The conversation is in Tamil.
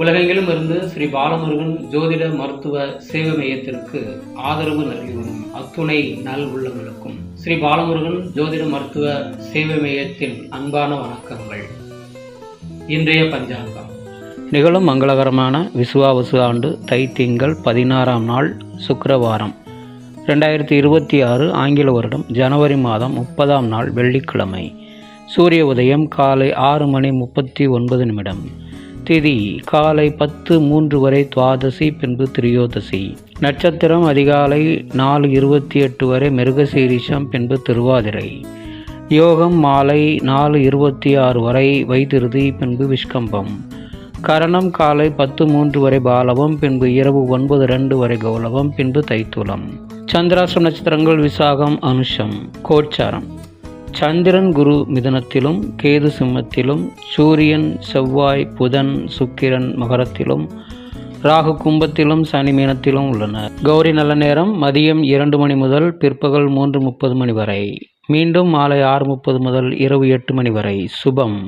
உலகெங்கிலும் இருந்து ஸ்ரீ பாலமுருகன் ஜோதிட மருத்துவ சேவை மையத்திற்கு ஆதரவு நல்கி வரும் அத்துணை நல் உள்ளங்களுக்கும் ஸ்ரீ பாலமுருகன் ஜோதிட மருத்துவ சேவை மையத்தின் அன்பான வணக்கங்கள். இன்றைய பஞ்சாங்கம் நிகழும் மங்களகரமான விசுவாவசு ஆண்டு தை திங்கள் 16ஆம் நாள் சுக்கிரவாரம் 2026 ஆங்கில வருடம் ஜனவரி மாதம் 30ஆம் நாள் வெள்ளிக்கிழமை. சூரிய உதயம் காலை 6:39 திதி காலை 10:03 வரை துவாதசி, பின்பு திரியோதசி. நட்சத்திரம் அதிகாலை 4:28 வரை மிருகசீரிஷம், பின்பு திருவாதிரை. யோகம் மாலை 4:26 வரை வைத்திருதி, பின்பு விஷ்கம்பம். கரணம் காலை 10:03 வரை பாலவம், பின்பு இரவு 9:02 வரை கௌலவம், பின்பு தைத்துலம். சந்திராஷ்டிரம் நட்சத்திரங்கள் விசாகம், அனுஷம். கோச்சாரம்: சந்திரன் குரு மிதுனத்திலும், கேது சிம்மத்திலும், சூரியன் செவ்வாய் புதன் சுக்கிரன் மகரத்திலும், ராகு கும்பத்திலும், சனி மீனத்திலும் உள்ளனர். கௌரி நல்ல நேரம் மதியம் 2 மணி முதல் பிற்பகல் 3:30 வரை, மீண்டும் மாலை 6:30 முதல் இரவு 8 மணி வரை. சுபம்.